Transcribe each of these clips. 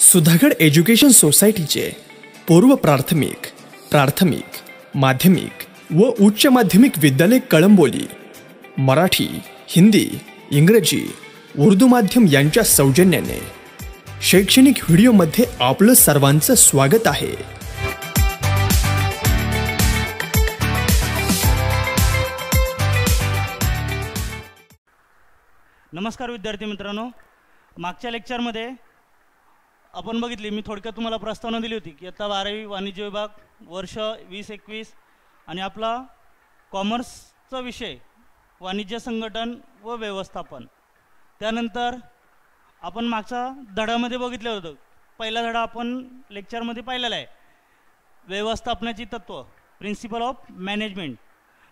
Sudhagad education सोसायटीचे पूर्व प्राथमिक, प्राथमिक, माध्यमिक व उच्च माध्यमिक विद्यालय कळंबोली मराठी, हिंदी, इंग्रजी, उर्दू माध्यम यांच्या सौजन्याने शैक्षणिक व्हिडिओमध्ये आपलं सर्वांचं स्वागत आहे। नमस्कार विद्यार्थी मित्रांनो, मागच्या लेक्चरमध्ये आपण बघितली, मी थोडक्यात तुम्हाला प्रस्तावना दिली होती की आता 12वी वाणिज्य विभाग वर्ष 2021 आणि आपला कॉमर्सचा विषय वाणिज्य संघटन व व्यवस्थापन। त्यानंतर आपण मागच्या धड्यामध्ये बघितलं होतं, पहिला धडा आपण लेक्चरमध्ये पाहिलेला आहे, व्यवस्थापनाची तत्व, प्रिन्सिपल ऑफ मॅनेजमेंट।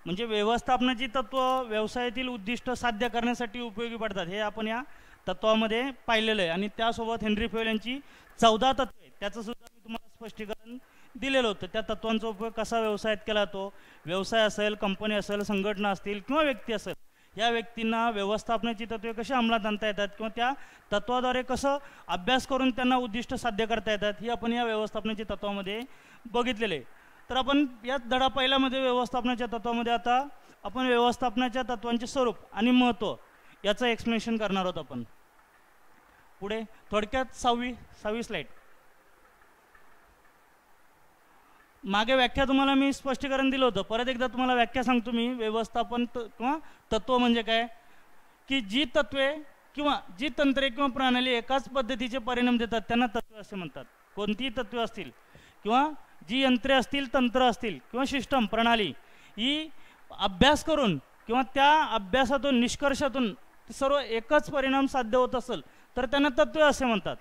म्हणजे व्यवस्थापनाची तत्व व्यवसायातील उद्दिष्ट साध्य करण्यासाठी उपयोगी पडतात हे आपण या तत्वामध्ये पाहिलेलं आहे। आणि त्यासोबत हेनरी फेल यांची 14 तत्वे, त्याचं सुद्धा मी तुम्हाला स्पष्टीकरण दिलेलं होतं। त्या तत्वांचा उपयोग कसा व्यवसायात केला जातो, व्यवसाय असेल, कंपनी असेल, संघटना असतील किंवा व्यक्ती असेल, या व्यक्तींना व्यवस्थापनाची तत्वे कशी अंमलात आणता येतात किंवा त्या तत्वाद्वारे कसं अभ्यास करून त्यांना उद्दिष्ट साध्य करता येतात हे आपण या व्यवस्थापनाची तत्वामध्ये बघितलेले आहे। तर आपण या धडा पहिल्यामध्ये व्यवस्थापनाच्या तत्वामध्ये आता आपण व्यवस्थापनाच्या तत्वांचे स्वरूप आणि महत्त्व याचं एक्सप्लेनेशन करणार आहोत। आपण पुढे थोडक्यात 6वी स्लाइड। मागे व्याख्या तुम्हाला मी स्पष्टीकरण दिलं होतं, परत एकदा तुम्हाला व्याख्या सांगतो मी। व्यवस्थापन किंवा तत्व म्हणजे काय की जी तत्वे किंवा जी तंत्रे किंवा प्रणाली एकाच पद्धतीचे परिणाम देतात त्यांना तत्वे असे म्हणतात। कोणतीही तत्वे असतील किंवा जी यंत्रे असतील, तंत्र असतील किंवा सिस्टम, प्रणाली ही अभ्यास करून किंवा त्या अभ्यासातून, निष्कर्षातून सर्व एकच परिणाम साध्य होत असेल तर त्यांना तत्वे असे म्हणतात।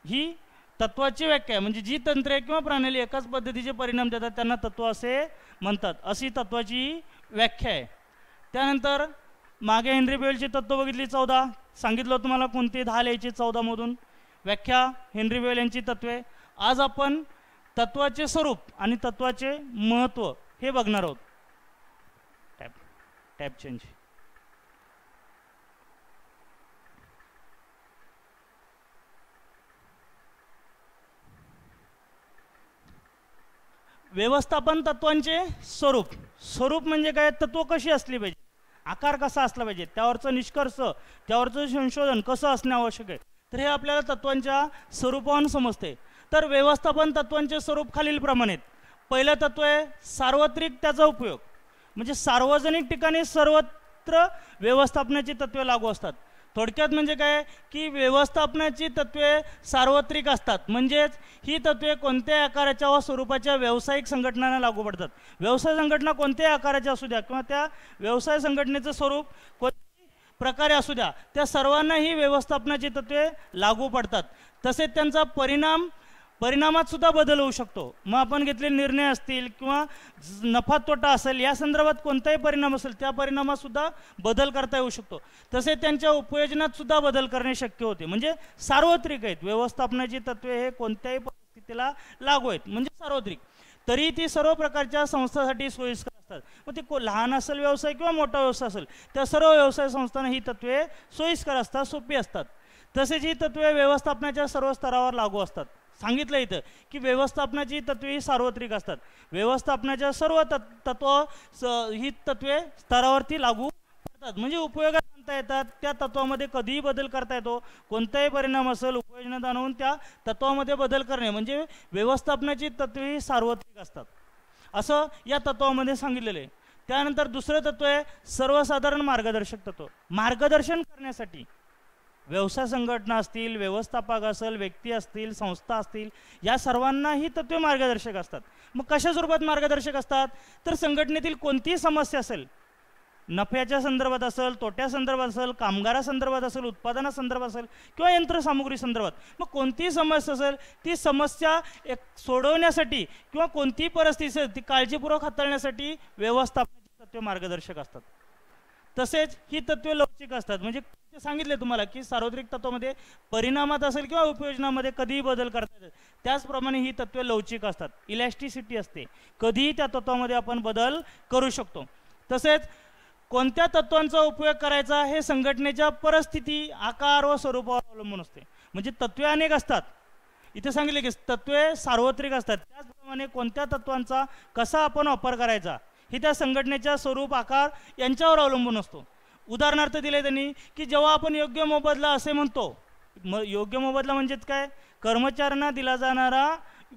ही तत्वाची व्याख्या आहे, म्हणजे जी तंत्रे किंवा प्रणाली एकाच पद्धतीचे परिणाम देतात त्यांना तत्व असे म्हणतात, अशी तत्वाची व्याख्या आहे। त्यानंतर मागे हेनरी फेलची तत्व बघितली 14, सांगितलं तुम्हाला कोणती 10 लिहायची 14 मधून व्याख्या हेनरी फेल यांची तत्वे। आज आपण तत्वाचे स्वरूप आणि तत्वाचे महत्त्व हे बघणार आहोत। Tab change. व्यवस्थापन तत्वांचे स्वरूप, स्वरूप म्हणजे काय, तत्व कशी असली पाहिजे, आकार कसा असला पाहिजे, त्यावरचं निष्कर्ष, त्यावरचं संशोधन कसं असणे आवश्यक आहे, तर हे आपल्याला तत्वांच्या स्वरूपावरून समजते। तर व्यवस्थापन तत्वांचे स्वरूप खालीलप्रमाणे। पहिलं तत्व आहे सार्वत्रिक त्याचा उपयोग, म्हणजे सार्वजनिक ठिकाणी सर्वत्र व्यवस्थापनाची तत्वे लागू असतात। थोडक्यात म्हणजे काय की व्यवस्थापनाची तत्वे सार्वत्रिक असतात, म्हणजेच ही तत्वे कोणत्याही आकाराच्या व स्वरूपाच्या व्यावसायिक संघटनांना लागू पडतात। व्यवसाय संघटना कोणत्याही आकाराच्या असू द्या किंवा त्या व्यवसाय संघटनेचं स्वरूप कोणत्याही प्रकारे असू द्या, त्या सर्वांना ही व्यवस्थापनाची तत्वे लागू पडतात। तसेच त्यांचा परिणामात सुद्धा बदल होऊ शकतो। मग आपण घेतलेले निर्णय असतील किंवा नफा तोटा असेल, या संदर्भात कोणताही परिणाम असेल त्या परिणामात सुद्धा बदल करता येऊ शकतो। तसेच त्यांच्या उपयोजनात सुद्धा बदल करणे शक्य होते, म्हणजे सार्वत्रिक आहेत। व्यवस्थापनाची तत्वे हे कोणत्याही परिस्थितीला लागू आहेत, म्हणजे सार्वत्रिक। तरी ती सर्व प्रकारच्या संस्थांसाठी सोयीस्कर असतात, मग ते लहान असेल व्यवसाय किंवा मोठा व्यवसाय असेल, त्या सर्व व्यवसाय संस्थांना ही तत्वे सोयीस्कर असतात, सोपी असतात। तसेच ही तत्वे व्यवस्थापनाच्या सर्व स्तरावर लागू असतात। सांगितलं इथं की व्यवस्थापनाची तत्वे ही सार्वत्रिक असतात, व्यवस्थापनाच्या सर्व ही तत्वे स्तरावरती लागू पडतात, म्हणजे उपयोगात आणता येतात। त्या तत्वामध्ये कधीही बदल करता येतो, कोणताही परिणाम असेल उपयोजनात आणून त्या तत्वामध्ये बदल करणे, म्हणजे व्यवस्थापनाची तत्वे ही सार्वत्रिक असतात, असं या तत्वामध्ये सांगितलेलं आहे। त्यानंतर दुसरं तत्व आहे सर्वसाधारण मार्गदर्शक तत्व। मार्गदर्शन करण्यासाठी व्यवसाय संघटना असतील, व्यवस्थापक असेल, व्यक्ती असतील, संस्था असतील, या सर्वांना ही तत्वे मार्गदर्शक असतात। मग कशा स्वरूपात मार्गदर्शक असतात, तर संघटनेतील कोणतीही समस्या असेल, नफ्याच्या संदर्भात असेल, तोट्या संदर्भात असेल, कामगारासंदर्भात असेल, उत्पादनासंदर्भात असेल किंवा यंत्रसामुग्री संदर्भात, मग कोणतीही समस्या असेल ती समस्या सोडवण्यासाठी किंवा कोणतीही परिस्थिती असेल ती काळजीपूर्वक हाताळण्यासाठी व्यवस्थापनाची तत्वे मार्गदर्शक असतात। तसेच ही तत्वे लवचिक असतात, म्हणजे सांगितले तुम्हाला की सार्वत्रिक तत्वामध्ये परिणामात असेल किंवा उपयोजनामध्ये कधीही बदल करता येतात, त्याचप्रमाणे ही तत्वे लवचिक असतात, इलॅस्टिसिटी असते, कधीही त्या तत्वामध्ये आपण बदल करू शकतो। तसेच कोणत्या तत्वांचा उपयोग करायचा हे संघटनेच्या परिस्थिती, आकार व स्वरूपावर अवलंबून असते। म्हणजे तत्वे अनेक असतात, इथे सांगितले की तत्वे सार्वत्रिक असतात, त्याचप्रमाणे कोणत्या तत्वांचा कसा आपण वापर करायचा हे त्या संघटनेच्या स्वरूप आकार यांच्यावर अवलंबून असतो. उदाहरणार्थ दिले त्यांनी की जेव्हा आपण योग्य मोबदला असे म्हणतो, योग्य मोबदला म्हणजेच काय, कर्मचाऱ्यांना दिला जाणारा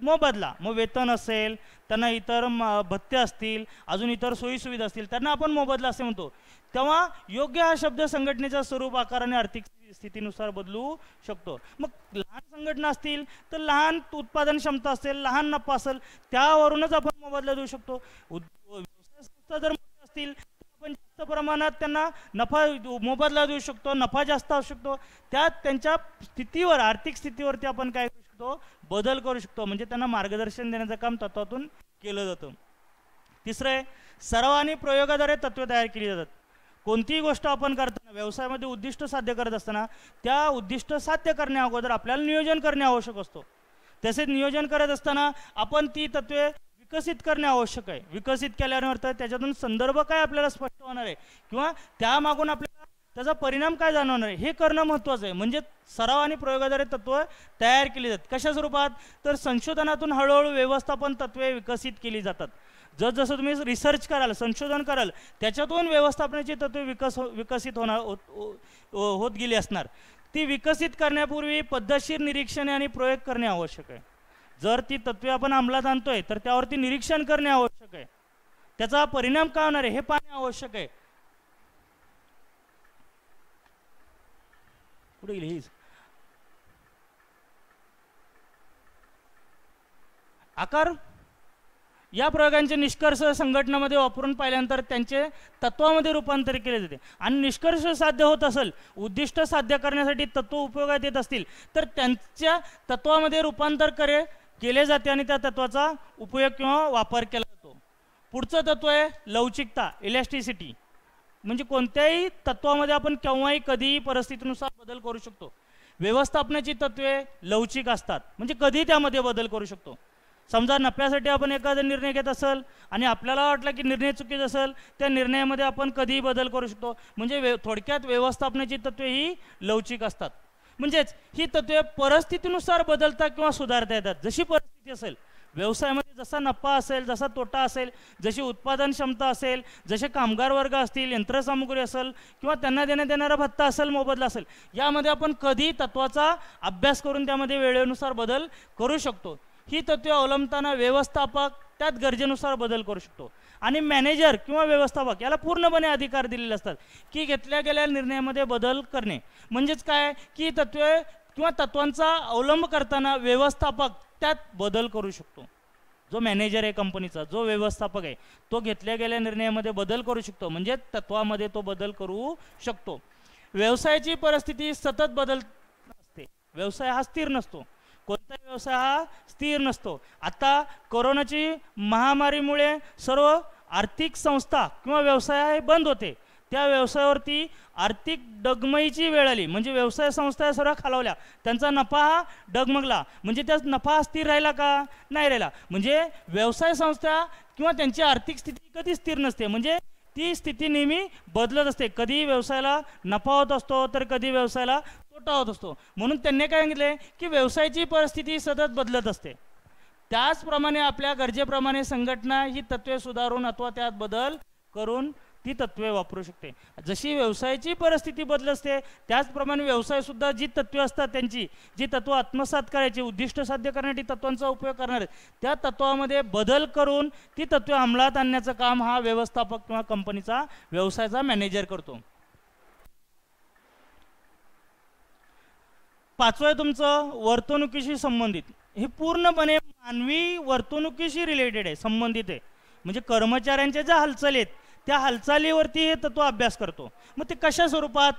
मोबदला, मग वेतन असेल, त्यांना इतर भत्ते असतील, अजून इतर सोयीसुविधा असतील, त्यांना आपण मोबदला असे म्हणतो. तेव्हा योग्य हा शब्द संघटनेच्या स्वरूप आकार आणि आर्थिक स्थितीनुसार बदलू शकतो. मग लहान संघटना असतील तर लहान उत्पादन क्षमता असेल, लहान नफा असेल, त्यावरूनच आपण मोबदला देऊ शकतो. व्यवसाय संस्था जर मोठ्या असतील आपण जास्त प्रमाणात त्यांना नफा मोबदला देऊ शकतो, नफा जास्त असू शकतो, त्यात त्यांच्या स्थितीवर, आर्थिक स्थितीवरती आपण काय करू शकतो, बदल करू शकतो. म्हणजे त्यांना मार्गदर्शन देण्याचं काम तत्वातून केलं जातं. तिसरं आहे, सराव आणि प्रयोगाद्वारे तत्वे तयार केली जातात. कोणतीही गोष्ट आपण करताना, व्यवसायामध्ये उद्दिष्ट साध्य करत असताना त्या उद्दिष्ट साध्य करण्या अगोदर आपल्याला नियोजन करणे आवश्यक असतो. तसेच नियोजन करत असताना आपण ती तत्वे विकसित करणे आवश्यक आहे. विकसित केल्यानंतर त्याच्यातून संदर्भ काय आपल्याला स्पष्ट होणार आहे किंवा त्यामागून आपल्याला त्याचा परिणाम काय जाणवणार आहे हे करणं महत्त्वाचं आहे. म्हणजे सराव आणि प्रयोगाद्वारे तत्व तयार केली जातात. कशा स्वरूपात, तर संशोधनातून हळूहळू व्यवस्थापन तत्वे विकसित केली जातात. जसं तुम्ही रिसर्च कराल, संशोधन कराल, त्याच्यातून व्यवस्थापनाची तत्वे विकसित होत गेली असणार. ती विकसित करण्यापूर्वी पद्धतशीर निरीक्षणे आणि प्रयोग करणे आवश्यक आहे. जर ती तत्वे आपण अंमलात आणतोय तर त्यावरती निरीक्षण करणे आवश्यक आहे, त्याचा परिणाम काय होणार आहे हे पाहणे आवश्यक आहे. पुढे गेली आकार. या प्रयोगांचे निष्कर्ष संघटनामध्ये वापरून पाहिल्यानंतर त्यांचे तत्वामध्ये रूपांतर केले जाते. आणि निष्कर्ष साध्य होत असेल, उद्दिष्ट साध्य करण्यासाठी तत्व उपयोगात येत असतील तर त्यांच्या तत्वामध्ये रूपांतर केले जाते आणि त्या तत्वाचा उपयोग किंवा वापर केला जातो. पुढचं तत्व आहे लवचिकता, इलॅस्टिसिटी. म्हणजे कोणत्याही तत्वामध्ये आपण केव्हाही कधीही परिस्थितीनुसार बदल करू शकतो. व्यवस्थापनाची तत्वे लवचिक असतात, म्हणजे कधीही त्यामध्ये बदल करू शकतो. समजा नफ्यासाठी आपण एखादा निर्णय घेत असेल आणि आपल्याला वाटलं की निर्णय चुकीचा असेल, त्या निर्णयामध्ये आपण कधीही बदल करू शकतो. म्हणजे थोडक्यात व्यवस्थापनाची तत्वे ही लवचिक असतात. म्हणजेच ही तत्वे परिस्थितीनुसार बदलता किंवा सुधारता येतात. जशी परिस्थिती असेल, व्यवसायामध्ये जसा नफा असेल, जसा तोटा असेल, जशी उत्पादन क्षमता असेल, जसे कामगार वर्ग असतील, यंत्रसामुग्री असेल किंवा त्यांना देण्यात येणारा भत्ता असेल, मोबदला असेल, यामध्ये आपण कधी तत्वाचा अभ्यास करून त्यामध्ये वेळेनुसार बदल करू शकतो. ही तत्वे अवलंबताना व्यवस्थापक त्यात गरजेनुसार बदल करू शकतो. आणि मॅनेजर किंवा व्यवस्थापक याला पूर्णपणे अधिकार दिलेले असतात की घेतल्या गेलेल्या निर्णयामध्ये बदल करणे. म्हणजेच काय की तत्वे किंवा तत्वांचा अवलंब करताना व्यवस्थापक त्यात बदल करू शकतो. जो मॅनेजर आहे कंपनीचा, जो व्यवस्थापक आहे, तो घेतल्या गेलेल्या निर्णयामध्ये बदल करू शकतो. म्हणजे तत्वामध्ये तो बदल करू शकतो. व्यवसायाची परिस्थिती सतत बदलत असते. व्यवसाय हा स्थिर नसतो. कोणताही व्यवसाय हा स्थिर नसतो. आता कोरोनाची महामारीमुळे सर्व आर्थिक संस्था किंवा व्यवसाय बंद होते. त्या व्यवसायावरती आर्थिक डगमगीची वेळ आली. म्हणजे व्यवसाय संस्था सर्व खालावल्या, त्यांचा नफा हा डगमगला. म्हणजे त्या नफा स्थिर राहिला का? नाही राहिला. म्हणजे व्यवसाय संस्था किंवा त्यांची आर्थिक स्थिती कधी स्थिर नसते. म्हणजे ती स्थिती नेहमी बदलत असते. कधी व्यवसायाला नफा होत असतो तर कधी व्यवसायाला तोटा होत असतो. म्हणून त्यांनी काय सांगितले की व्यवसायाची परिस्थिती सतत बदलत असते. त्याचप्रमाणे आपल्या गरजेप्रमाणे संघटना ही तत्वे सुधारून अथवा त्यात बदल करून ती तत्वे वापरू शकते. जशी व्यवसायाची परिस्थिती बदलत असते त्याचप्रमाणे व्यवसाय सुद्धा जी तत्वे असतात, त्यांची जी तत्व आत्मसात करायची, उद्दिष्ट साध्य करण्यासाठी तत्वांचा उपयोग करणार आहेत, त्या तत्वामध्ये बदल करून ती तत्वे अंमलात आणण्याचं काम हा व्यवस्थापक किंवा कंपनीचा, व्यवसायाचा मॅनेजर करतो. पाचवं आहे तुमचं वर्तणुकीशी संबंधित. हे पूर्णपणे मानवी वर्तणुकीशी रिलेटेड आहे, संबंधित आहे. म्हणजे कर्मचाऱ्यांच्या ज्या हालचाली आहेत त्या हालचालीवरती हे तत्व अभ्यास करतो. मग ते कशा स्वरूपात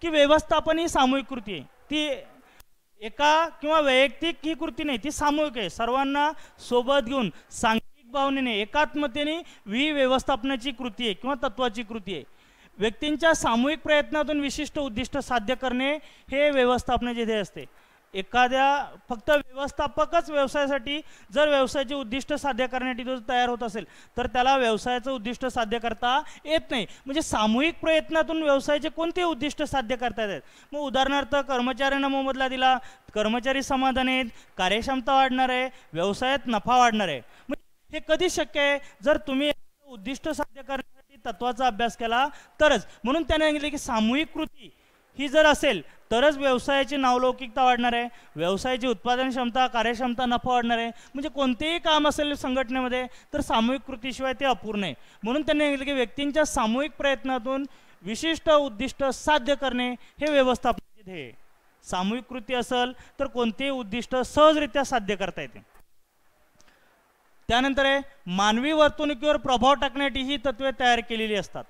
की व्यवस्थापन ही सामूहिक कृती आहे. ती एका किंवा वैयक्तिक ही कृती नाही, ती सामूहिक आहे. सर्वांना सोबत घेऊन सांघिक भावनेने, एकात्मतेने ही व्यवस्थापनाची कृती आहे किंवा तत्वाची कृती आहे. व्यक्तींच्या सामूहिक प्रयत्नातून विशिष्ट उद्दिष्ट साध्य करणे हे व्यवस्थापनाचे ध्येय असते. एखाद्या फक्त व्यवस्थापकच व्यवसायासाठी जर व्यवसायाचे उद्दिष्ट साध्य करण्यासाठी जो तयार होत असेल तर त्याला व्यवसायाचं उद्दिष्ट साध्य करता येत नाही. म्हणजे सामूहिक प्रयत्नातून व्यवसायाचे कोणते उद्दिष्ट साध्य करता येतात. मग उदाहरणार्थ कर्मचाऱ्यांना मोबदला दिला, कर्मचारी समाधानी आहेत, कार्यक्षमता वाढणार आहे, व्यवसायात नफा वाढणार आहे. म्हणजे हे कधी शक्य आहे जर तुम्ही उद्दिष्ट साध्य करण्यासाठी तत्वाचा अभ्यास केला तरच. म्हणून त्याने सांगितले की सामूहिक कृती ही जर असेल तरच व्यवसायाची नावलौकिकता वाढणार आहे, व्यवसायाची उत्पादन क्षमता, कार्यक्षमता, नफा वाढणार आहे. म्हणजे कोणतेही काम असेल संघटनेमध्ये तर सामूहिक कृतीशिवाय ते अपूर्ण आहे. म्हणून त्यांनी सांगितलं की व्यक्तींच्या सामूहिक प्रयत्नातून विशिष्ट उद्दिष्ट साध्य करणे हे व्यवस्थापनाचे ध्येय. सामूहिक कृती असेल तर कोणतेही उद्दिष्ट सहजरित्या साध्य करता येते. त्यानंतर आहे मानवी वर्तणुकीवर प्रभाव टाकण्यासाठी ही तत्वे तयार केलेली असतात.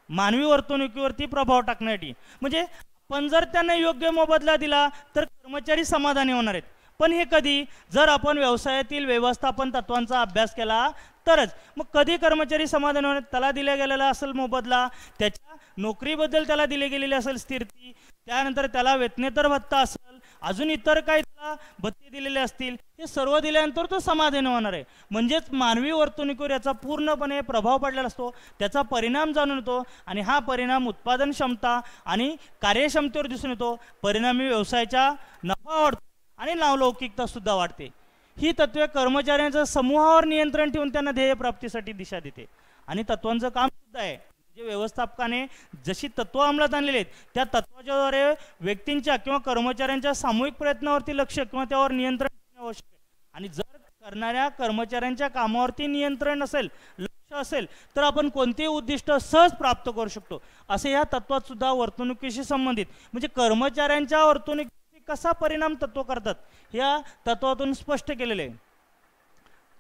मानवी वर्तणुकीवरती प्रभाव टाकण्यासाठी म्हणजे आपण जर त्यांना योग्य मोबदला दिला तर कर्मचारी समाधानी होणार आहेत. पण हे कधी जर आपण व्यवसायातील व्यवस्थापन तत्वांचा अभ्यास केला तरच. मग कधी कर्मचारी समाधानी होणार, त्याला दिला गेलेला असेल मोबदला, त्याच्या नोकरीबद्दल त्याला दिले गेलेली असेल स्थिरती, त्यानंतर त्याला वेतनेतर भत्ता असेल, अजून इतर काही त्याला भत्ते दिलेले असतील, हे सर्व दिल्यानंतर तो समाधानी होणार आहे. म्हणजेच मानवी वर्तणुकीवर याचा पूर्णपणे प्रभाव पडलेला असतो, त्याचा परिणाम जाणून येतो आणि हा परिणाम उत्पादन क्षमता आणि कार्यक्षमतेवर दिसून येतो. परिणामी व्यवसायाचा नफा वाढतो आणि नावलौकिकता सुद्धा वाढते. ही तत्वे कर्मचाऱ्यांच्या समूहावर नियंत्रण ठेवून त्यांना ध्येयप्राप्तीसाठी दिशा देते. आणि तत्वांचं काम सुद्धा आहे. म्हणजे व्यवस्थापकाने जशी तत्व अंमलात आणलेली आहेत त्या तत्वाच्याद्वारे व्यक्तींच्या किंवा कर्मचाऱ्यांच्या सामूहिक प्रयत्नावरती लक्ष किंवा त्यावर नियंत्रण ठेवणे आवश्यक आहे. आणि जर करणाऱ्या कर्मचाऱ्यांच्या कामावरती नियंत्रण असेल, लक्ष असेल तर आपण कोणतेही उद्दिष्ट सहज प्राप्त करू शकतो. असे या तत्वात सुद्धा वर्तणुकीशी संबंधित म्हणजे कर्मचाऱ्यांच्या वर्तणुकी कसा परिणाम तत्व करतात या तत्वातून स्पष्ट केलेले आहे.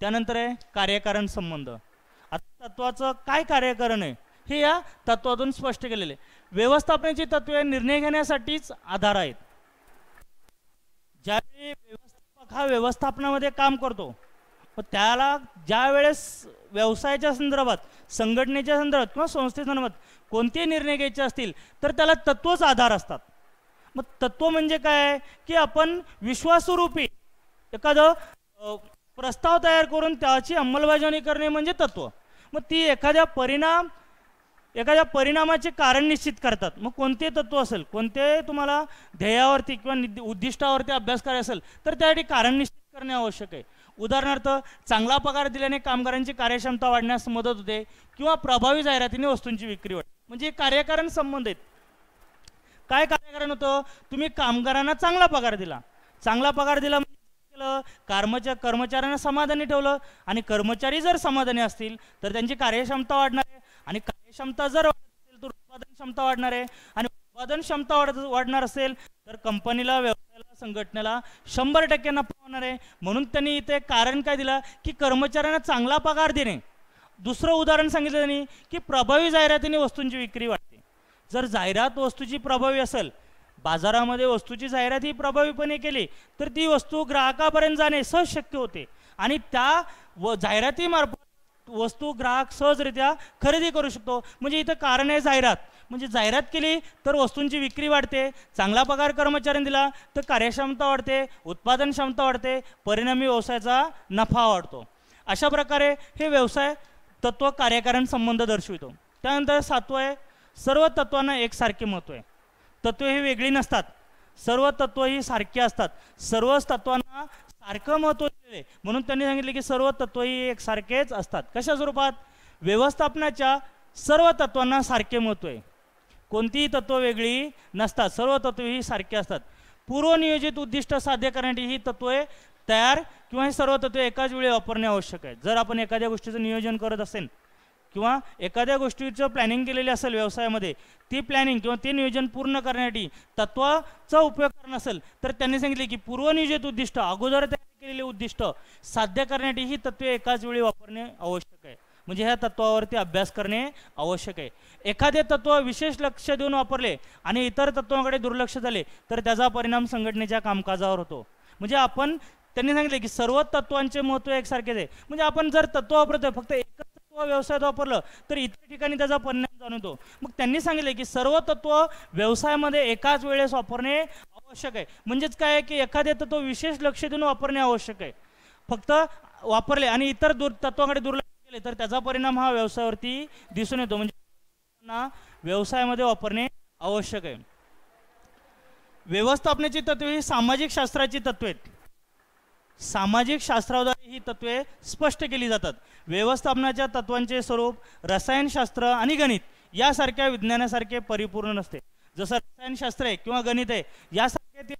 त्यानंतर आहे कार्यकारण संबंध. आता तत्वाचं काय कार्यकारण आहे हे या तत्वातून स्पष्ट केलेले. व्यवस्थापनाची तत्वे निर्णय घेण्यासाठीच आधार आहेत. ज्यावेळी व्यवस्थापक हा व्यवस्थापनामध्ये काम करतो त्याला ज्या वेळेस व्यवसायाच्या संदर्भात, संघटनेच्या संदर्भात किंवा संस्थेसंदर्भात कोणते निर्णय घ्यायचे असतील तर त्याला तत्वच आधार असतात. मग तत्व म्हणजे काय की आपण विश्वासरूपी एखादं प्रस्ताव तयार करून त्याची अंमलबजावणी करणे म्हणजे तत्व. मग ती एखाद्या परिणामाचे कारण निश्चित करतात. मग कोणते तत्व असेल, कोणते तुम्हाला ध्येयावरती किंवा उद्दिष्टावरती अभ्यास करायचा असेल तर त्यासाठी कारण निश्चित करणे आवश्यक आहे. उदाहरणार्थ चांगला पगार दिल्याने कामगारांची कार्यक्षमता वाढण्यास मदत होते किंवा प्रभावी जाहिरातीने वस्तूंची विक्री वाढते. म्हणजे कार्यकारण संबंध आहेत. काय कार्यकारण होतं, तुम्ही कामगारांना चांगला पगार दिला, चांगला पगार दिला म्हणजे कर्मचाऱ्यांना समाधानी ठेवलं आणि कर्मचारी जर समाधानी असतील तर त्यांची कार्यक्षमता वाढणार आहे आणि कार्यक्षमता जर वाढत असेल तर उत्पादन क्षमता वाढणार आहे आणि उत्पादन क्षमता वाढणार असेल तर कंपनीला, व्यवसायाला, संघटनेला 100% नफा होणार आहे. म्हणून त्यांनी इथे कारण काय दिलं की कर्मचाऱ्यांना चांगला पगार देणे. दुसरं उदाहरण सांगितलं त्यांनी की प्रभावी जाहिरातीने वस्तूंची विक्री वाढते. जर जाहिरात वस्तूची प्रभावी असेल, बाजारामध्ये वस्तूची जाहिरात ही प्रभावीपणे केली तर ती वस्तू ग्राहकापर्यंत जाणे सहज शक्य होते आणि त्या जाहिरातीमार्फत वस्तू ग्राहक सहजरित्या खरेदी करू शकतो. म्हणजे इथं कारण आहे जाहिरात. म्हणजे जाहिरात केली तर वस्तूंची विक्री वाढते, चांगला पगार कर्मचाऱ्यांनी दिला तर कार्यक्षमता वाढते, उत्पादन क्षमता वाढते, परिणामी व्यवसायाचा नफा वाढतो. अशा प्रकारे हे व्यवसाय तत्व कार्यकारण संबंध दर्शवितो. त्यानंतर 7वं आहे सर्व तत्वांना एकसारखे महत्त्व आहे. तत्वे ही वेगळी नसतात, सर्व तत्व ही सारखी असतात. सर्वच तत्वांना सारखं महत्त्व दिलेले म्हणून त्यांनी सांगितले की सर्व तत्व ही एकसारखेच असतात. कशा स्वरूपात, व्यवस्थापनाच्या सर्व तत्वांना सारखे महत्त्व आहे. कोणतीही तत्व वेगळी नसतात, सर्व तत्व ही सारखी असतात. पूर्वनियोजित उद्दिष्ट साध्य करण्यासाठी ही तत्वे तयार किंवा ही सर्व तत्वे एकाच वेळी वापरणे आवश्यक आहे. जर आपण एखाद्या गोष्टीचं नियोजन करत असेल किंवा एखाद्या गोष्टीचं प्लॅनिंग केलेली असेल व्यवसायामध्ये, ती प्लॅनिंग किंवा ते नियोजन पूर्ण करण्यासाठी तत्वाचा उपयोग करणं असेल तर त्यांनी सांगितले की पूर्वनियोजित उद्दिष्ट, अगोदर तयार केलेले उद्दिष्ट साध्य करण्यासाठी ही तत्वे एकाच वेळी वापरणे आवश्यक आहे. म्हणजे ह्या तत्वावरती अभ्यास करणे आवश्यक आहे. एखादे तत्व विशेष लक्ष देऊन वापरले आणि इतर तत्वांकडे दुर्लक्ष झाले तर त्याचा परिणाम संघटनेच्या कामकाजावर होतो. म्हणजे आपण त्यांनी सांगितले की सर्व तत्वांचे महत्त्व एकसारखेच आहे. म्हणजे आपण जर तत्व वापरतोय फक्त एकच तत्व व्यवसायात वापरलं तर इतर ठिकाणी त्याचा परिणाम जाणवतो. मग त्यांनी सांगितले की सर्व तत्व व्यवसायामध्ये एकाच वेळेस वापरणे आवश्यक आवश्यक आहे. म्हणजेच काय आहे की एखाद्या तत्व विशेष लक्ष देऊन वापरणे आवश्यक आहे. फक्त वापरले आणि इतर तत्वाकडे दुर्लक्ष केले तर त्याचा परिणाम हा व्यवसायावरती दिसून येतो. म्हणजे व्यवसायामध्ये वापरणे आवश्यक आहे. व्यवस्थापनाची तत्वे ही सामाजिक शास्त्राची तत्वे आहेत. सामाजिक शास्त्राद्वारे ही तत्वे स्पष्ट केली जातात. व्यवस्थापनाच्या तत्वांचे स्वरूप रसायनशास्त्र आणि गणित यासारख्या विज्ञानासारखे परिपूर्ण नसते. जसं रसायनशास्त्र आहे किंवा गणित आहे यासारखे ते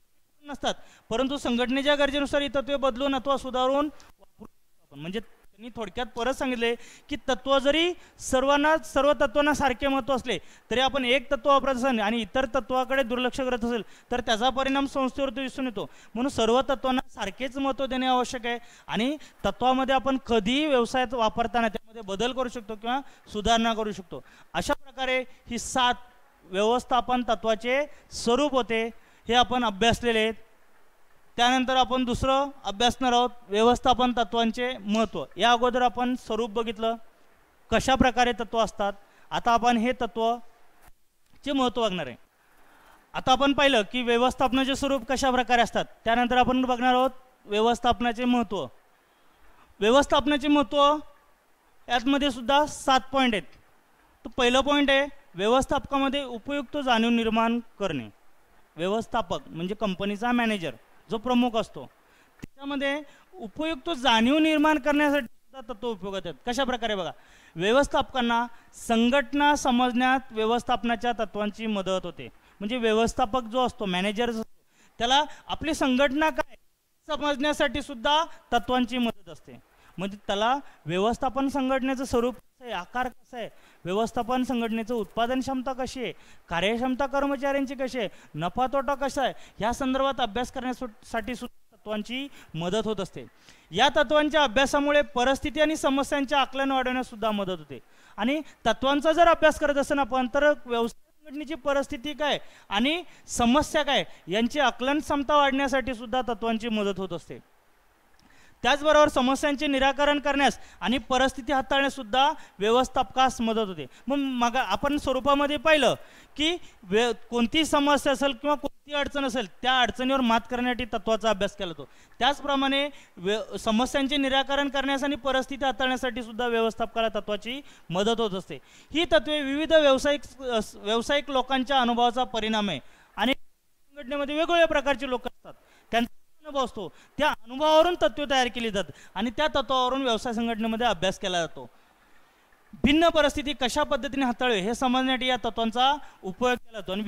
नसतात, परंतु संघटनेच्या गरजेनुसार ही तत्वे बदलून अथवा सुधारून वापरू शकतो आपण. म्हणजे त्यांनी थोडक्यात परत सांगितले की तत्व जरी सर्व तत्वांना सारखे महत्त्व असले तरी आपण एक तत्व वापरत असेल आणि इतर तत्वाकडे दुर्लक्ष करत असेल तर त्याचा परिणाम संस्थेवर दिसून येतो. म्हणून सर्व तत्वांना सारखेच महत्त्व देणे आवश्यक आहे आणि तत्वामध्ये आपण कधीही व्यवसायात वापरताना त्यामध्ये बदल करू शकतो किंवा सुधारणा करू शकतो. अशा प्रकारे ही 7 व्यवस्थापन तत्वाचे स्वरूप होते, हे आपण अभ्यासलेले आहेत. त्यानंतर आपण दुसरं अभ्यासणार आहोत व्यवस्थापन तत्वांचे महत्त्व. या अगोदर आपण स्वरूप बघितलं, कशा प्रकारे तत्व असतात. आता आपण हे तत्वचे महत्त्व बघणार आहे. आता आपण पाहिलं की व्यवस्थापनाचे स्वरूप कशा प्रकारे असतात. त्यानंतर आपण बघणार आहोत व्यवस्थापनाचे महत्त्व. व्यवस्थापनाचे महत्त्व यामध्ये सुद्धा 7 पॉईंट आहेत. तर पहिलं पॉईंट आहे व्यवस्थापकामध्ये उपयुक्त जाणीव निर्माण करणे. व्यवस्थापक म्हणजे कंपनीचा मॅनेजर जो प्रमुख असतो, त्याच्यामध्ये उपयुक्त जाणीव निर्माण करण्यासाठी सुद्धा तत्व उपयोगात आहेत. कशा प्रकारे बघा, व्यवस्थापकांना संघटना समजण्यात व्यवस्थापनाच्या तत्वांची मदत होते. म्हणजे व्यवस्थापक जो असतो, मॅनेजर असतो, त्याला आपली संघटना काय समजण्यासाठी सुद्धा तत्वांची मदत असते. म्हणजे त्याला व्यवस्थापन संघटनेचं स्वरूप कसं आहे, आकार कसा आहे, व्यवस्थापन संघटनेचं उत्पादन क्षमता कशी आहे, कार्यक्षमता कर्मचाऱ्यांची कशी आहे, नफा तोटा कसा आहे, या संदर्भात अभ्यास करण्यासाठी सुद्धा तत्वांची मदत होत असते. या तत्वांच्या अभ्यासामुळे परिस्थिती आणि समस्यांचे आकलन वाढवण्यास सुद्धा मदत होते. आणि तत्वांचा जर अभ्यास करत असेल आपण तर व्यवस्थापन संघटनेची परिस्थिती काय आणि समस्या काय यांची आकलन क्षमता वाढण्यासाठी सुद्धा तत्वांची मदत होत असते. त्याचबरोबर समस्यांचे निराकरण करण्यास आणि परिस्थिती हाताळण्यास सुद्धा व्यवस्थापकास मदत होते. मग आपण स्वरूपामध्ये पाहिलं की कोणती समस्या असेल किंवा कोणती अडचण असेल त्या अडचणीवर मात करण्यासाठी तत्वाचा अभ्यास केला जातो. त्याचप्रमाणे समस्यांचे निराकरण करण्यास आणि परिस्थिती हाताळण्यासाठी सुद्धा व्यवस्थापकाला तत्वाची मदत होत असते. ही तत्वे विविध व्यावसायिक लोकांच्या अनुभवाचा परिणाम आहे. आणि संघटनेमध्ये वेगवेगळ्या प्रकारचे लोक असतात, त्यांचा अनुभव असतो, त्या अनुभवावरून तत्वे तयार केली जातात आणि त्या तत्वावरून व्यवसाय संघटनेमध्ये अभ्यास केला जातो. भिन्न परिस्थिती कशा पद्धतीने हाताळावी हे समजण्यासाठी या तत्वांचा उपयोग केला जातो. आणि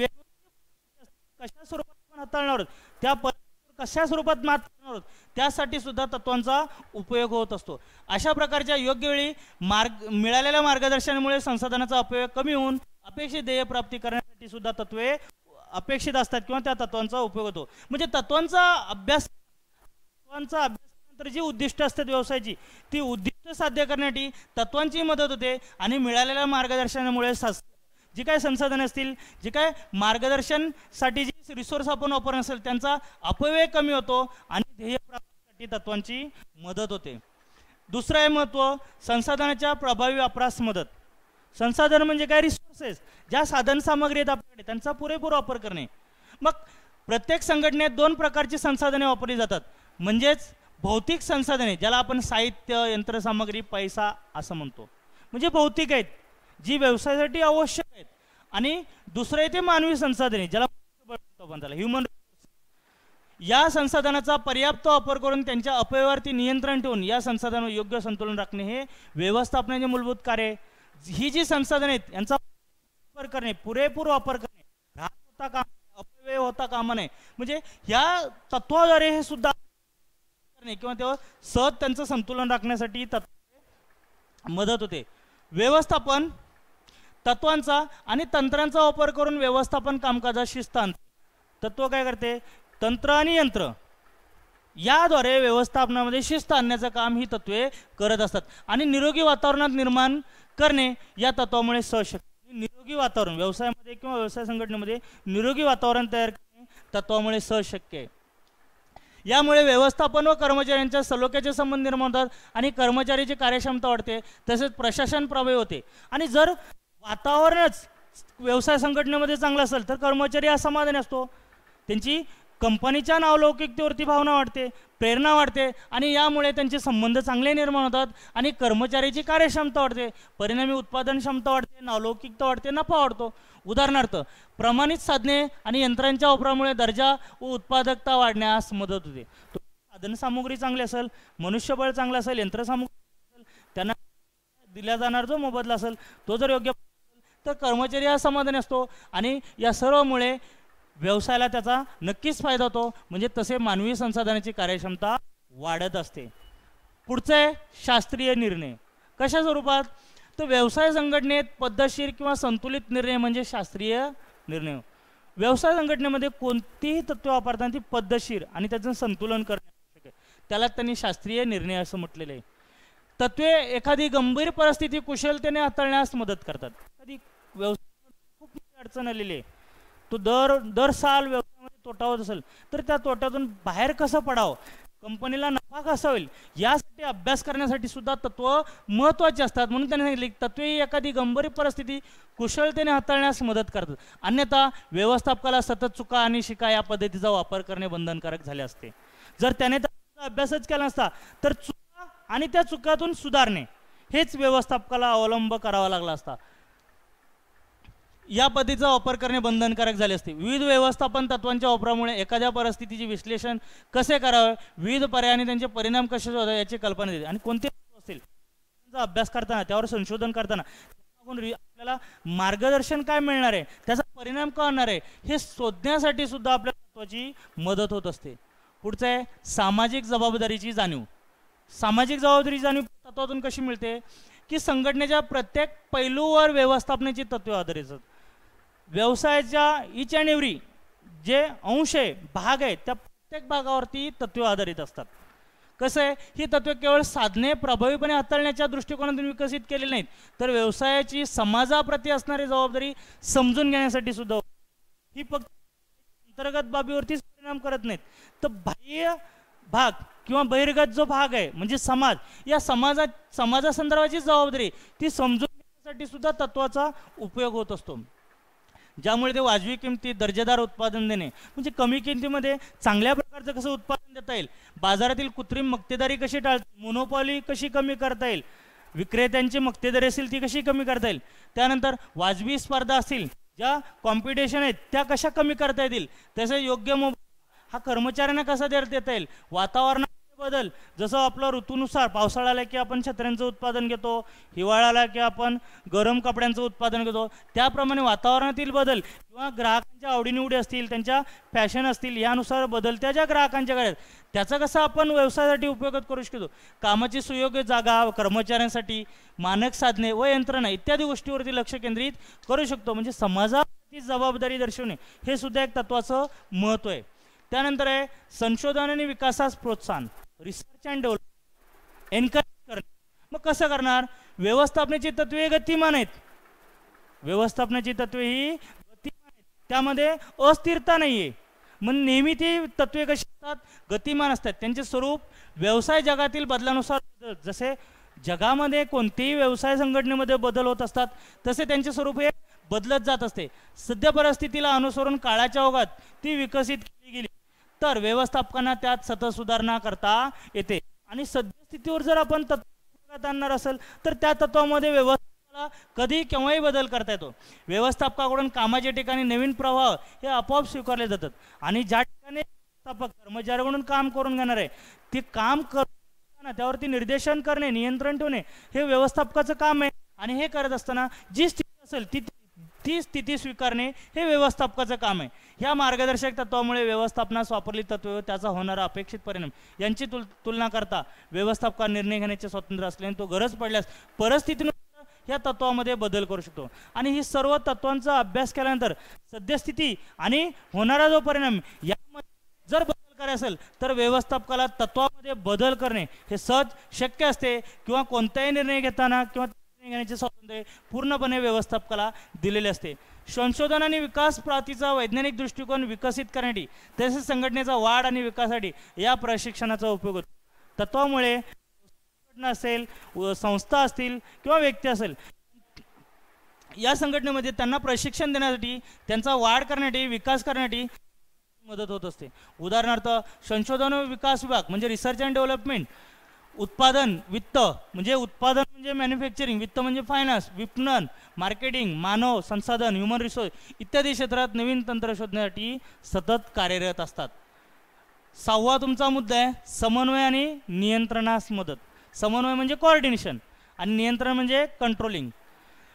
कशा स्वरूपात आपण हाताळणार आहोत, त्या परिस्थितीवर कशा स्वरूपात मात करणार आहोत त्यासाठी सुद्धा तत्वांचा उपयोग होत असतो. अशा प्रकारच्या योग्य वेळी मिळालेल्या मार्गदर्शनामुळे संसाधनाचा अपव्यय कमी होऊन अपेक्षित ध्येय प्राप्ती करण्यासाठी सुद्धा तत्वे अपेक्षित असतात किंवा त्या तत्वांचा उपयोग होतो. म्हणजे तत्वांचा अभ्यास नंतर जी उद्दिष्ट असतात व्यवसायाची ती उद्दिष्ट साध्य करण्यासाठी तत्वांची मदत होते. आणि मिळालेल्या मार्गदर्शनामुळे जी काय संसाधने असतील, जी काय मार्गदर्शनसाठी जी रिसोर्स आपण वापरत असेल त्यांचा अपव्यय कमी होतो आणि ध्येय प्राप्तीसाठी तत्वांची मदत होते. दुसरं आहे महत्त्व संसाधनाच्या प्रभावी वापरास मदत. संसाधन म्हणजे काय, रिसोर्सेस, ज्या साधन सामग्री आहेत आपल्याकडे त्यांचा पुरेपूर वापर करणे. मग प्रत्येक संघटनेत 2 प्रकारची संसाधने वापरली जातात. म्हणजेच भौतिक संसाधने ज्याला आपण साहित्य, यंत्रसामग्री, पैसा असं म्हणतो, म्हणजे भौतिक आहेत जी व्यवसायासाठी आवश्यक आहेत. आणि दुसरं येते मानवी संसाधने ज्याला आपण त्याला ह्युमन. या संसाधनाचा पर्याप्त वापर करून त्यांच्या अपव्ययावरती नियंत्रण ठेवून या संसाधनावर योग्य संतुलन राखणे हे व्यवस्थापनाचे मूलभूत कार्य आहे. ही जी संसाधने आहेत यांचा वापर करणे, पुरेपूर वापर करणे, ऱ्हास होता कामा, अपव्यय होता कामा नये. म्हणजे या तत्वाद्वारे हे सुद्धा करणे किंवा तेव्हा सहज त्यांचं संतुलन राखण्यासाठी तत्व मदत होते. व्यवस्थापन तत्वांचा आणि तंत्रांचा वापर करून व्यवस्थापन कामकाजात शिस्त आणते. तत्व काय करते, तंत्र आणि यंत्र याद्वारे व्यवस्थापनामध्ये शिस्त आणण्याचं काम ही तत्वे करत असतात. आणि निरोगी वातावरणात निर्माण करणे या तत्वामुळे सहज शक्य. निरोगी वातावरण व्यवसायामध्ये किंवा व्यवसाय संघटनेमध्ये निरोगी वातावरण तयार करणे तत्वामुळे सहज शक्य आहे. यामुळे व्यवस्थापन व कर्मचाऱ्यांच्या सलोख्याचे संबंध निर्माण होतात आणि कर्मचाऱ्याची कार्यक्षमता वाढते, तसेच प्रशासन प्रभावी होते. आणि जर वातावरणच व्यवसाय संघटनेमध्ये चांगलं असेल तर कर्मचारी असमाधानी असतो, त्यांची कंपनीच्या नावलौकिकतेवरती भावना वाढते, प्रेरणा वाढते आणि यामुळे त्यांचे संबंध चांगले निर्माण होतात आणि कर्मचाऱ्याची कार्यक्षमता वाढते, परिणामी उत्पादन क्षमता वाढते, नावलौकिकता वाढते, नफा वाढतो. उदाहरणार्थ प्रमाणित साधने आणि यंत्रांच्या वापरामुळे दर्जा व उत्पादकता वाढण्यास मदत होते. साधनसामुग्री चांगली असेल, मनुष्यबळ चांगलं असेल, यंत्रसामुग्री असेल, त्यांना दिला जाणार जो मोबदला असेल तो जर योग्य असेल तर कर्मचारी हा समाधानी असतो आणि या सर्वमुळे व्यवसायाला त्याचा नक्कीच फायदा होतो. म्हणजे तसे मानवी संसाधनाची कार्यक्षमता वाढत असते. पुढचं आहे शास्त्रीय निर्णय. कशा स्वरूपात? तर व्यवसाय संघटनेत पद्धतशीर किंवा संतुलित निर्णय म्हणजे शास्त्रीय निर्णय. व्यवसाय संघटनेमध्ये कोणतीही तत्त्वे वापरताना ती पद्धतशीर आणि त्याचं संतुलन करणे आवश्यक आहे. त्याला त्यांनी शास्त्रीय निर्णय असं म्हटलेलं आहे. तत्त्वे एखादी गंभीर परिस्थिती कुशलतेने हाताळण्यास मदत करतात. एखादी व्यवसायामध्ये खूप मोठी अडचण आलेली आहे, तो दर साल व्यवसायामध्ये तोटा होत असेल तर त्या तोट्यातून बाहेर कसं पडावं, कंपनीला नफा कसा होईल, यासाठी अभ्यास करण्यासाठी सुद्धा तत्व महत्त्वाचे असतात. म्हणून त्यांनी सांगितले की तत्वे ही एखादी गंभीर परिस्थिती कुशलतेने हाताळण्यास मदत करतात. अन्यथा व्यवस्थापकाला सतत चुका आणि शिका या पद्धतीचा वापर करणे बंधनकारक झाले असते. जर त्याने त्याचा अभ्यासच केला नसता तर चुका आणि त्या चुकातून सुधारणे हेच व्यवस्थापकाला अवलंब करावा लागला असता. या पद्धतीचा वापर करणे बंधनकारक झाले असते. विविध व्यवस्थापन तत्वांच्या वापरामुळे एखाद्या परिस्थितीचे विश्लेषण कसे करावे, विविध पर्यायाने त्यांचे परिणाम कसे शोधावे याची कल्पना देते. आणि कोणते असतील त्याचा अभ्यास करताना, त्यावर संशोधन करताना आपल्याला मार्गदर्शन काय मिळणार आहे, त्याचा परिणाम काय होणार आहे हे शोधण्यासाठी सुद्धा आपल्या तत्वाची मदत होत असते. पुढचं आहे सामाजिक जबाबदारीची जाणीव. सामाजिक जबाबदारीची जाणीव तत्वातून कशी मिळते की संघटनेच्या प्रत्येक पैलूवर व्यवस्थापनाची तत्वे आधारित असतात. व्यवसायाच्या इच अँड एव्हरी जे अंश आहे, भाग आहे, त्या प्रत्येक भागावरती तत्वे आधारित असतात. कसं आहे, ही तत्वे केवळ साधने प्रभावीपणे हाताळण्याच्या दृष्टिकोनातून विकसित केलेली नाहीत, तर व्यवसायाची समाजाप्रती असणारी जबाबदारी समजून घेण्यासाठी सुद्धा. ही फक्त अंतर्गत बाबीवरतीच परिणाम करत नाहीत, तर बाह्य भाग किंवा बहिर्गत जो भाग आहे म्हणजे समाज, या समाजासंदर्भाची जबाबदारी ती समजून घेण्यासाठी सुद्धा तत्वाचा उपयोग होत असतो. ज्यामुळे ते वाजवी किमतीत दर्जेदार उत्पादन देणे म्हणजे कमी किमतीमध्ये चांगल्या प्रकारचं कसं उत्पादन देता येईल, बाजारातील कृत्रिम मक्तेदारी कशी टाळता, मोनोपॉली कशी कमी करता येईल, विक्रेत्यांची मक्तेदारी असेल ती कशी कमी करता येईल, त्यानंतर वाजवी स्पर्धा असतील, ज्या कॉम्पिटिशन आहेत त्या कशा कमी करता येतील, तसे योग्य हा कर्मचाऱ्यांना कसा देता येईल, वातावरणात बदल जसं आपलं ऋतूनुसार पावसाळा आला की आपण छत्र्यांचं उत्पादन घेतो, हिवाळा आला की आपण गरम कपड्यांचं उत्पादन घेतो, त्याप्रमाणे वातावरणातील बदल किंवा ग्राहकांच्या आवडीनिवडी असतील, त्यांच्या फॅशन असतील, यानुसार बदलत्या ज्या ग्राहकांच्या गरज त्याचा कसा आपण व्यवसायासाठी उपयोग करू शकतो. कामाची सुयोग्य जागा, कर्मचाऱ्यांसाठी मानक साधने व यंत्रणा इत्यादी गोष्टीवरती लक्ष केंद्रित करू शकतो. म्हणजे समाजाची जबाबदारी दर्शवणे हे सुद्धा एक तत्वाचं महत्त्व आहे. त्यानंतर आहे संशोधन आणि विकासास प्रोत्साहन, रिसर्च अँड डेव्हलपमेंट एनकरेज करणे. मग कसं करणार? व्यवस्थापनाची तत्वे गतिमान आहेत. व्यवस्थापनाची तत्वे ही गतिमान आहेत, त्यामध्ये अस्थिरता नाही आहे. मग नेहमी ती तत्वे कशी असतात? गतिमान असतात. त्यांचे स्वरूप व्यवसाय जगातील बदलानुसार, जसे जगामध्ये कोणतेही व्यवसाय संघटनेमध्ये बदल होत असतात तसे त्यांचे स्वरूप हे बदलत जात असते. सध्या परिस्थितीला अनुसरून काळाच्या ओघात ती विकसित केली गेली तर व्यवस्थापकांना त्यात सतत सुधारणा करता येते. आणि सद्यस्थितीवर जर आपण तत्व आणणार असेल तर त्या तत्वामध्ये व्यवस्थापकाला कधी केव्हाही बदल करता येतो. व्यवस्थापकाकडून कामाच्या ठिकाणी नवीन प्रवाह हे आपोआप स्वीकारले जातात आणि ज्या ठिकाणी व्यवस्थापक कर्मचाऱ्याकडून काम करून घेणार आहे ते काम करताना त्यावरती निर्देशन करणे, नियंत्रण ठेवणे हे व्यवस्थापकाचं काम आहे. आणि हे करत असताना जी स्थिती असेल ती स्थिती स्वीकारणे हे व्यवस्थापकाचं काम आहे. ह्या मार्गदर्शक तत्वामुळे व्यवस्थापनास वापरली तत्वे व त्याचा होणारा अपेक्षित परिणाम यांची तुलना करता व्यवस्थापकाला निर्णय घेण्याचे स्वातंत्र्य असल्याने तो गरज पडल्यास परिस्थितीनुसार ह्या तत्वामध्ये बदल करू शकतो. आणि ही सर्व तत्वांचा अभ्यास केल्यानंतर सद्यस्थिती आणि होणारा जो परिणाम यामध्ये जर बदल करायचा असेल तर व्यवस्थापकाला तत्वामध्ये बदल करणे हे सहज शक्य असते. किंवा कोणताही निर्णय घेताना किंवा घेण्याचे स्वातंत्र्य पूर्णपणे व्यवस्थापकाला दिलेले असते. संशोधन आणि विकास प्राप्तीचा वैज्ञानिक दृष्टिकोन विकसित करण्यासाठी तसेच संघटनेचा वाढ आणि विकासासाठी या प्रशिक्षणाचा उपयोग होतो. तत्वामुळे संघटना असेल, संस्था असतील किंवा व्यक्ती असेल, या संघटनेमध्ये त्यांना प्रशिक्षण देण्यासाठी, त्यांचा वाढ करण्यासाठी, विकास करण्यासाठी मदत होत असते. उदाहरणार्थ संशोधन व विकास विभाग म्हणजे रिसर्च अँड डेव्हलपमेंट, उत्पादन वित्त म्हणजे उत्पादन म्हणजे मॅन्युफॅक्चरिंग, वित्त म्हणजे फायनान्स, विपणन, मार्केटिंग, मानव संसाधन, ह्युमन रिसोर्स इत्यादी क्षेत्रात नवीन तंत्र शोधण्यासाठी सतत कार्यरत असतात. 6वा तुमचा मुद्दा आहे समन्वय आणि नियंत्रणास मदत. समन्वय म्हणजे कोऑर्डिनेशन आणि नियंत्रण म्हणजे कंट्रोलिंग.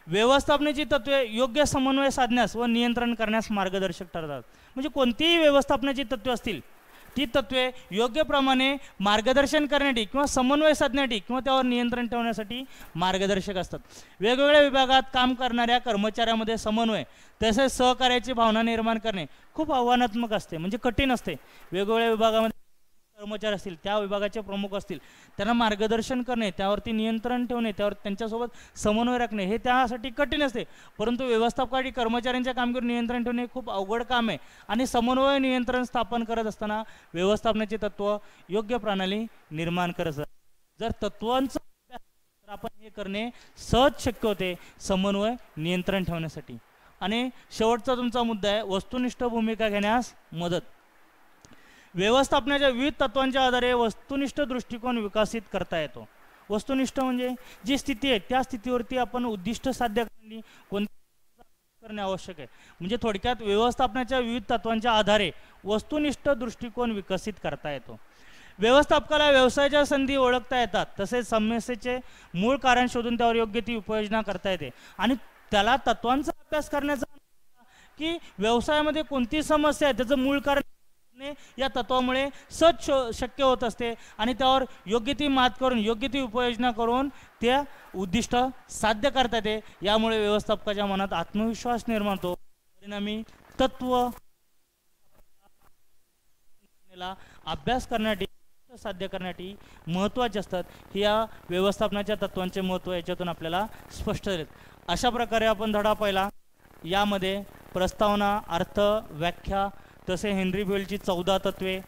व्यवस्थापनाची तत्वे योग्य समन्वय साधण्यास व नियंत्रण करण्यास मार्गदर्शक ठरतात. म्हणजे कोणतीही व्यवस्थापनाची तत्वे असतील ती तत्वे योग्य प्रमाणे मार्गदर्शन करण्यासाठी किंवा समन्वय साधण्यासाठी किंवा त्यावर नियंत्रण ठेवण्यासाठी मार्गदर्शक असतात. वेगवेगळ्या विभागात काम करणाऱ्या कर्मचाऱ्यांमध्ये समन्वय तसेच सहकार्याची भावना निर्माण करणे खूप आव्हानात्मक असते, म्हणजे कठीण असते. वेगवेगळ्या विभागामध्ये कर्मचारी असतील, त्या विभागाचे प्रमुख असतील, त्यांना मार्गदर्शन करणे, त्यावरती नियंत्रण ठेवणे, त्यावर त्यांच्यासोबत समन्वय राखणे हे त्यासाठी कठीण असते. परंतु व्यवस्थापकासाठी कर्मचाऱ्यांच्या कामगिरीवर नियंत्रण ठेवणे खूप अवघड काम आहे. आणि समन्वय नियंत्रण स्थापन करत असताना व्यवस्थापनाचे तत्व योग्य प्रणाली निर्माण करत असतात. जर तत्वांचं तर आपण हे करणे सहज शक्य होते समन्वय नियंत्रण ठेवण्यासाठी. आणि शेवटचा तुमचा मुद्दा आहे वस्तुनिष्ठ भूमिका घेण्यास मदत. व्यवस्थापनाच्या विविध तत्वांच्या आधारे वस्तुनिष्ठ दृष्टिकोन विकसित करता येतो. वस्तुनिष्ठ म्हणजे जी स्थिती आहे त्या स्थितीवरती आपण उद्दिष्ट साध्य करणे करणे आवश्यक आहे. म्हणजे थोडक्यात व्यवस्थापनाच्या विविध तत्वांच्या आधारे वस्तुनिष्ठ दृष्टिकोन विकसित करता येतो. व्यवस्थापकाला व्यवसायाच्या संधी ओळखता येतात, तसेच समस्येचे मूळ कारण शोधून त्यावर योग्य ती उपाययोजना करता येते. आणि त्याला तत्वांचा अभ्यास करण्याचा की व्यवसायामध्ये कोणती समस्या आहे त्याचं मूळ कारण या तत्वामुळे सहज शक्य होत असते आणि त्यावर योग्य ती मात करून योग्य ती उपाययोजना करून त्या उद्दिष्ट साध्य करता येते. यामुळे व्यवस्थापकाच्या मनात आत्मविश्वास निर्माण होतो. परिणामी तत्व अभ्यास करण्यासाठी साध्य करण्यासाठी महत्त्वाचे असतात. हे या व्यवस्थापनाच्या तत्वांचे महत्त्व याच्यातून आपल्याला स्पष्ट झाले. अशा प्रकारे आपण धडा पाहिला. यामध्ये प्रस्तावना, अर्थ, व्याख्या, तसे हेनरी बेलची 14 तत्वे,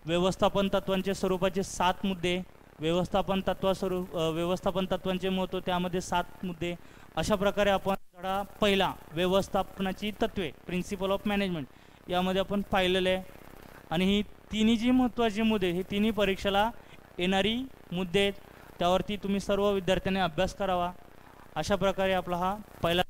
व्यवस्थापन तत्वांचे स्वरूपाचे 7 मुद्दे, व्यवस्थापन तत्वांचे महत्त्व त्यामध्ये 7 मुद्दे, अशा प्रकारे आपण धडा पहिला व्यवस्थापनाची तत्वे प्रिन्सिपल ऑफ मॅनेजमेंट यामध्ये आपण पाहिलेले आहे. आणि ही तिन्ही जी महत्त्वाची मुद्दे ही तिन्ही परीक्षेला येणारी मुद्दे आहेत, त्यावरती तुम्ही सर्व विद्यार्थ्यांनी अभ्यास करावा. अशा प्रकारे आपला हा पहिला